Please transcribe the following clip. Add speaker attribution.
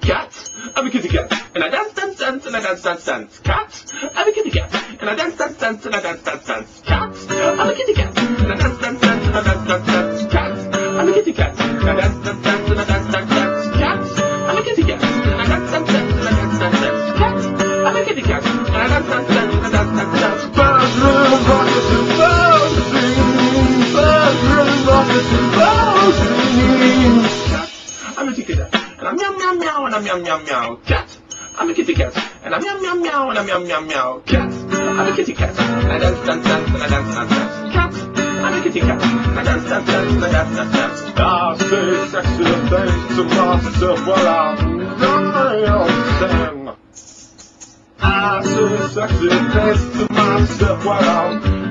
Speaker 1: Cat, I'm a kitty cat, and I dance, dance, dance, and I dance, dance, dance. Cat, I'm a kitty cat, and I dance, dance, dance, and I dance, dance, dance. Cat, I'm a kitty cat, and I dance, dance, dance, and I dance, dance, dance. Cat, I'm a kitty cat, and I dance, dance, dance, and I dance, dance, dance. Cat, I'm a kitty cat, and I dance, dance, dance, and I dance, dance, dance. Cat, I'm a kitty cat, and I dance, dance, dance, and I dance, dance, dance. Birds really rocket and birds sing. Birds really rocket and birds sing. Cat, I'm a kitty cat, and I'm meow meow meow, and I'm meow meow meow. Cat, I'm a kitty cat, and I'm meow meow meow, and I'm meow meow meow. Cat, I'm a kitty cat, and I dance, dance, dance, and I dance, dance, dance. Cat, I'm a kitty cat, and I dance, dance, dance, and I dance, dance, dance. I say sexy things to myself while I'm dancing. I say sexy things to myself while I'm